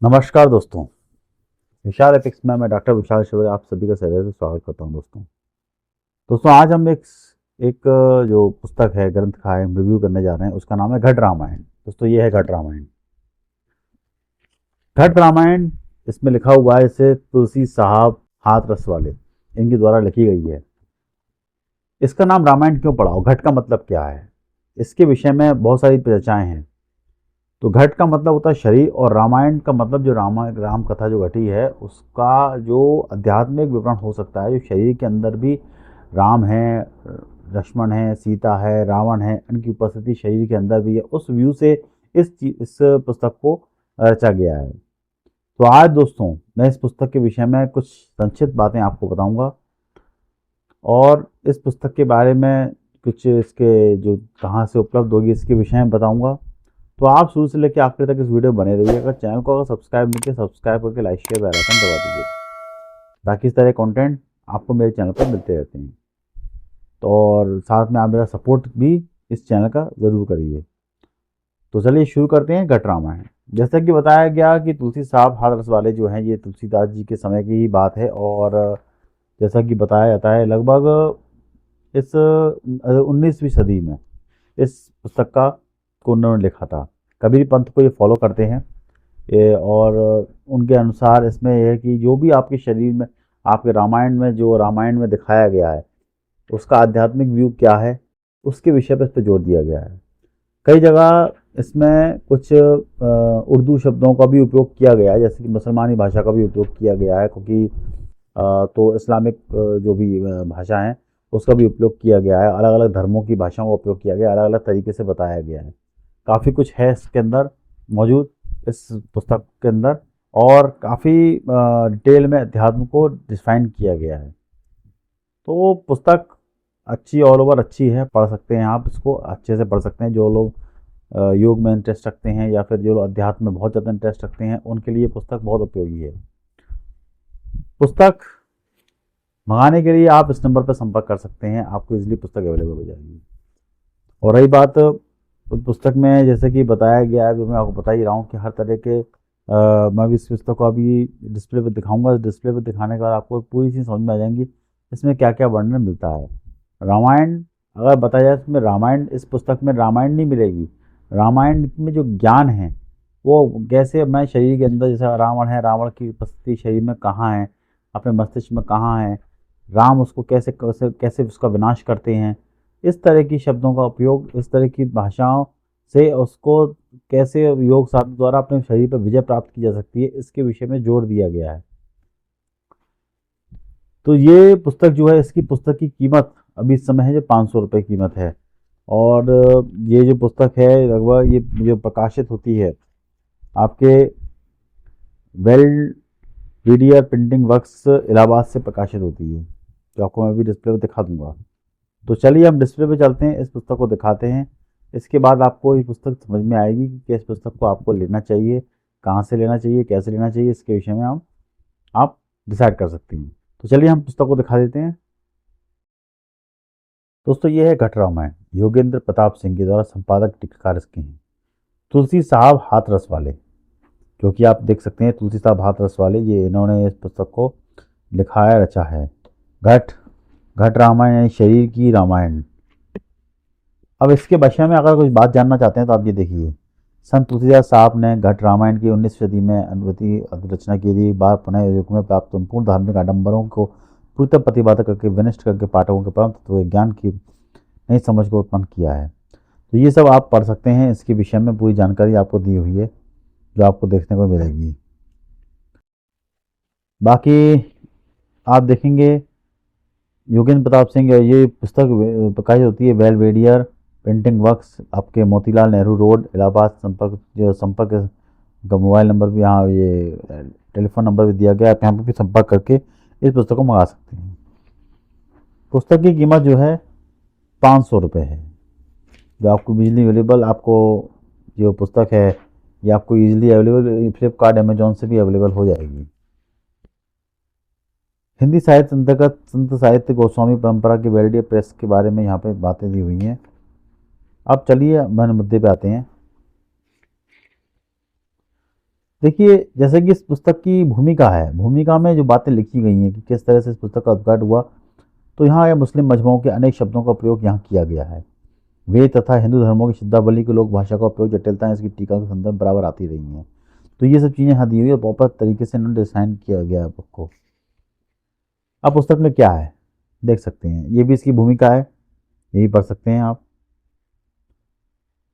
नमस्कार दोस्तों। विशाल एपिक्स में मैं डॉक्टर विशाल शिवर आप सभी का सर से स्वागत करता हूं। दोस्तों आज हम एक जो पुस्तक है, ग्रंथ का है, हम रिव्यू करने जा रहे हैं। उसका नाम है घट रामायण। दोस्तों ये है घट रामायण। घट रामायण इसमें लिखा हुआ है, इसे तुलसी साहब हाथ रस वाले इनके द्वारा लिखी गई है। इसका नाम रामायण क्यों पड़ा और घट का मतलब क्या है, इसके विषय में बहुत सारी चर्चाएं हैं। तो घट का मतलब होता है शरीर, और रामायण का मतलब जो राम कथा जो घटी है उसका जो आध्यात्मिक विवरण हो सकता है, जो शरीर के अंदर भी राम है, लक्ष्मण है, सीता है, रावण है, इनकी उपस्थिति शरीर के अंदर भी है। उस व्यू से इस पुस्तक को रचा गया है। तो आज दोस्तों मैं इस पुस्तक के विषय में कुछ संक्षिप्त बातें आपको बताऊंगा, और इस पुस्तक के बारे में कुछ इसके जो कहाँ से उपलब्ध होगी इसके विषय में बताऊंगा। तो आप शुरू से लेकर आखिर तक इस वीडियो बने रहिए। अगर चैनल को अगर सब्सक्राइब नहीं किया, सब्सक्राइब करके लाइक शेयर बेल आइकन दबा दीजिए, ताकि इस तरह कंटेंट आपको मेरे चैनल पर मिलते रहते हैं। तो और साथ में आप मेरा सपोर्ट भी इस चैनल का ज़रूर करिए। तो चलिए शुरू करते हैं घट रामायण। जैसा कि बताया गया कि तुलसी साहब हाथरस वाले जो हैं, ये तुलसीदास जी के समय की ही बात है। और जैसा कि बताया जाता है लगभग इस 19वीं सदी में इस पुस्तक का को उन्होंने लिखा था। कबीर पंथ को ये फॉलो करते हैं ये। और उनके अनुसार इसमें यह है कि जो भी आपके शरीर में, आपके रामायण में, जो रामायण में दिखाया गया है उसका आध्यात्मिक व्यू क्या है, उसके विषय पर इस पर जोर दिया गया है। कई जगह इसमें कुछ उर्दू शब्दों का भी उपयोग किया गया है, जैसे कि मुसलमानी भाषा का भी उपयोग किया गया है, क्योंकि तो इस्लामिक जो भी भाषा है उसका भी उपयोग किया गया है। अलग अलग धर्मों की भाषाओं का उपयोग किया गया है, अलग अलग तरीके से बताया गया है। काफ़ी कुछ है इसके अंदर मौजूद, इस पुस्तक के अंदर। और काफ़ी डिटेल में अध्यात्म को डिफाइन किया गया है। तो वो पुस्तक अच्छी, ऑल ओवर अच्छी है, पढ़ सकते हैं आप इसको, अच्छे से पढ़ सकते हैं। जो लोग योग में इंटरेस्ट रखते हैं या फिर जो लोग अध्यात्म में बहुत ज़्यादा इंटरेस्ट रखते हैं, उनके लिए पुस्तक बहुत उपयोगी है। पुस्तक मंगाने के लिए आप इस नंबर पर संपर्क कर सकते हैं, आपको इजीली पुस्तक अवेलेबल हो जाएगी। और रही बात पुस्तक में, जैसे कि बताया गया है, जो मैं आपको बता ही रहा हूँ कि हर तरह के मैं भी इस पुस्तक को अभी डिस्प्ले पे दिखाऊंगा। डिस्प्ले पे दिखाने के बाद आपको पूरी चीज़ समझ में आ जाएंगी इसमें क्या क्या वर्णन मिलता है। रामायण अगर बताया जाए, इसमें रामायण, इस पुस्तक में रामायण नहीं मिलेगी। रामायण में जो ज्ञान है वो कैसे अपने शरीर के अंदर, जैसे रावण है, रावण की उपस्थिति शरीर में कहाँ है, अपने मस्तिष्क में कहाँ है, राम उसको कैसे कैसे कैसे उसका विनाश करते हैं, इस तरह की शब्दों का उपयोग, इस तरह की भाषाओं से उसको कैसे योग साधना द्वारा अपने शरीर पर विजय प्राप्त की जा सकती है, इसके विषय में जोर दिया गया है। तो ये पुस्तक जो है, इसकी पुस्तक की कीमत अभी इस समय है जो 500 रुपये कीमत है। और ये जो पुस्तक है लगभग, ये जो प्रकाशित होती है आपके वेल रीडियर प्रिंटिंग वर्क्स इलाहाबाद से प्रकाशित होती है, जो आपको मैं अभी डिस्प्ले पर दिखा दूंगा। तो चलिए हम डिस्प्ले पे चलते हैं, इस पुस्तक को दिखाते हैं। इसके बाद आपको ये पुस्तक समझ में आएगी कि इस पुस्तक को आपको लेना चाहिए, कहाँ से लेना चाहिए, कैसे लेना चाहिए, इसके विषय में हम आप डिसाइड कर सकते हैं। तो चलिए हम पुस्तक को दिखा देते हैं। दोस्तों ये है घट रामायण, योगेंद्र प्रताप सिंह के द्वारा संपादक टीकाकार इसके हैं तुलसी साहब हाथरस वाले, जो कि आप देख सकते हैं तुलसी साहब हाथरस वाले, ये इन्होंने इस पुस्तक को लिखा है, रचा है। घट घट रामायण यानी शरीर की रामायण। अब इसके विषय में अगर कुछ बात जानना चाहते हैं तो आप ये देखिए। संत तुलसीदास साहब ने घट रामायण की 19वीं सदी में अनुवृत्ति रचना की थी। बार पुनः युग में प्राप्त संपूर्ण धार्मिक आडंबरों को पूर्णतः प्रतिपादक करके विनष्ट करके पाठकों के परम तत्व ज्ञान की नई समझ को उत्पन्न किया है। तो ये सब आप पढ़ सकते हैं, इसके विषय में पूरी जानकारी आपको दी हुई है, जो आपको देखने को मिलेगी। बाकी आप देखेंगे योगेंद्र प्रताप सिंह, ये पुस्तक प्रकाशित होती है वेलवेडियर प्रिंटिंग वर्क्स, आपके मोतीलाल नेहरू रोड इलाहाबाद। संपर्क का मोबाइल नंबर भी यहाँ, ये टेलीफोन नंबर भी दिया गया है, आप यहाँ पर भी संपर्क करके इस पुस्तक को मंगा सकते हैं। पुस्तक की कीमत जो है 500 रुपये है, जो आपको बिजली अवेलेबल, आपको जो पुस्तक है ये आपको इजीली अवेलेबल फ्लिपकार्ट अमेजोन से भी अवेलेबल हो जाएगी। हिंदी साहित्य अंतर्गत संत साहित्य गोस्वामी परंपरा की वेल्डियर प्रेस के बारे में यहाँ पे बातें दी हुई हैं। अब चलिए मेन मुद्दे पे आते हैं। देखिए, जैसे कि इस पुस्तक की भूमिका है, भूमिका में जो बातें लिखी गई हैं कि किस तरह से इस पुस्तक का उद्घाटन हुआ, तो यहाँ या मुस्लिम मजमुओं के अनेक शब्दों का प्रयोग यहाँ किया गया है। वेद तथा हिंदू धर्मों की शब्दावली के लोक भाषा का उपयोग, जटिलताएं इसकी टीका के संदर्भ बराबर आती रही हैं। तो ये सब चीज़ें यहाँ दी हुई है, प्रॉपर तरीके से इन्होंने डिज़ाइन किया गया है बुक को। अब पुस्तक में क्या है देख सकते हैं, ये भी इसकी भूमिका है, यही पढ़ सकते हैं आप।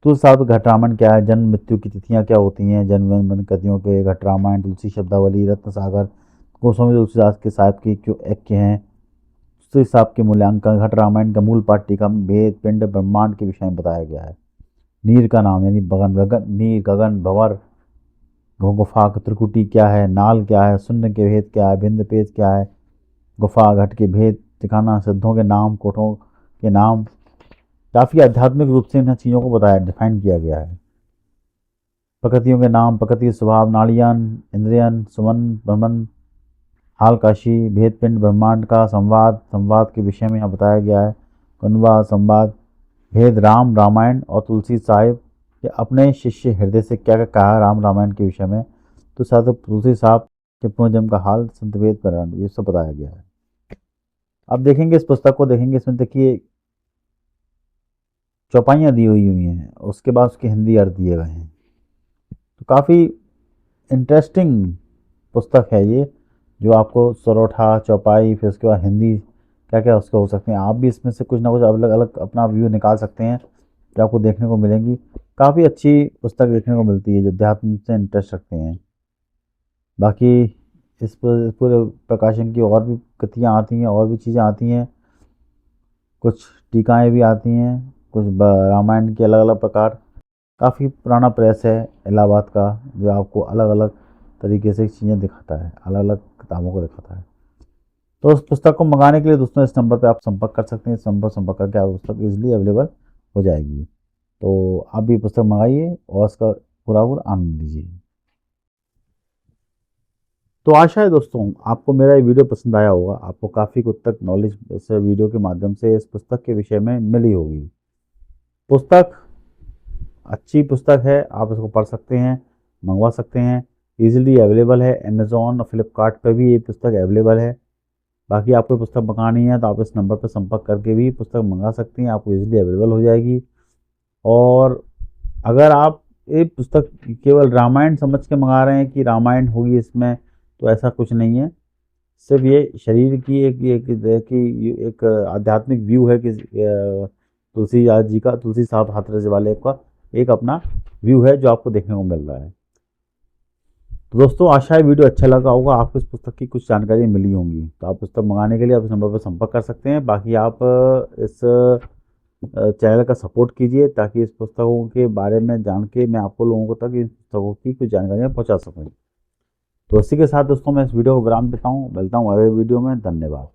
तुलसी साहब घट रामायण क्या है, जन्म मृत्यु की तिथियां क्या होती हैं, जन्म वन कतियों के, घट रामायण, तुलसी शब्दावली, रत्न सागर, गोस्वामी तुलसीदास के साहिब की क्यों ऐक्य हैं, तुलसी साहब के मूल्यांकन, घट रामायण का मूल पाठ टीका में भेद पिंड ब्रह्मांड के विषय में बताया गया है। नीर का नाम यानी गगन गगन, नीर गगन भंवर, गुफा त्रिकुटी क्या है, नाल क्या है, शून्य के भेद क्या है, भिंद पेज क्या है, गुफा घट के भेद दिखाना, सिद्धों के नाम, कोठों के नाम, काफ़ी आध्यात्मिक रूप से इन चीज़ों को बताया, डिफाइन किया गया है। प्रकृतियों के नाम, प्रकृति स्वभाव, नाड़ियन, इंद्रियन, सुमन, भ्रमण, हाल काशी, भेद पिंड ब्रह्मांड का संवाद, संवाद के विषय में यहाँ बताया गया है। कुनवा संवाद, भेद राम रामायण और तुलसी साहिब के अपने शिष्य हृदय से क्या क्या कहा राम रामायण के विषय में, तो साथ तुलसी साहब के पुनर्जन्म का हाल, संत वेद पुराण, ये सब बताया गया है। अब देखेंगे इस पुस्तक को, देखेंगे इसमें देखिए चौपाइयाँ दी हुई हैं, उसके बाद उसके हिंदी अर्थ दिए गए हैं। तो काफ़ी इंटरेस्टिंग पुस्तक है ये, जो आपको सरोठा चौपाई फिर उसके बाद हिंदी क्या क्या उसके हो सकते हैं, आप भी इसमें से कुछ ना कुछ अलग अलग अपना व्यू निकाल सकते हैं जो आपको देखने को मिलेंगी। काफ़ी अच्छी पुस्तक देखने को मिलती है जो अध्यात्म से इंटरेस्ट रखते हैं। बाकी इस पूरे प्रकाशन की और भी कृतियाँ आती हैं, और भी चीज़ें आती हैं, कुछ टीकाएँ भी आती हैं, कुछ रामायण के अलग अलग प्रकार। काफ़ी पुराना प्रेस है इलाहाबाद का, जो आपको अलग अलग तरीके से चीज़ें दिखाता है, अलग अलग किताबों को दिखाता है। तो उस पुस्तक को मंगाने के लिए दोस्तों इस नंबर पे आप संपर्क कर सकते हैं, इस नंबर पर संपर्क करके आप पुस्तक ईजिली अवेलेबल हो जाएगी। तो आप भी पुस्तक मंगाइए और इसका पूरा आनंद लीजिए। तो आशा है दोस्तों आपको मेरा ये वीडियो पसंद आया होगा, आपको काफ़ी कुछ तक नॉलेज इस वीडियो के माध्यम से इस पुस्तक के विषय में मिली होगी। पुस्तक अच्छी पुस्तक है, आप इसको पढ़ सकते हैं, मंगवा सकते हैं, ईजिली अवेलेबल है। अमेज़ॉन और फ्लिपकार्ट पे भी ये पुस्तक अवेलेबल है। बाकी आपको पुस्तक मंगानी है तो आप इस नंबर पर संपर्क करके भी पुस्तक मंगा सकती हैं, आपको ईजिली अवेलेबल हो जाएगी। और अगर आप ये पुस्तक केवल रामायण समझ के मंगा रहे हैं कि रामायण होगी इसमें, तो ऐसा कुछ नहीं है। सिर्फ ये शरीर की एक आध्यात्मिक व्यू है कि तुलसीदास जी का, तुलसी साहब हाथरस वाले का एक अपना व्यू है जो आपको देखने को मिल रहा है। तो दोस्तों आशा है वीडियो अच्छा लगा होगा, आपको इस पुस्तक की कुछ जानकारी मिली होंगी। तो आप पुस्तक मंगाने के लिए आप इस नंबर पर संपर्क कर सकते हैं। बाकी आप इस चैनल का सपोर्ट कीजिए ताकि इस पुस्तकों के बारे में जान के मैं आपको लोगों को तक इन पुस्तकों की कुछ जानकारियाँ पहुँचा सकूँ। तो इसी के साथ दोस्तों मैं इस वीडियो को विराम देता हूँ, मिलता हूँ अगले वीडियो में। धन्यवाद।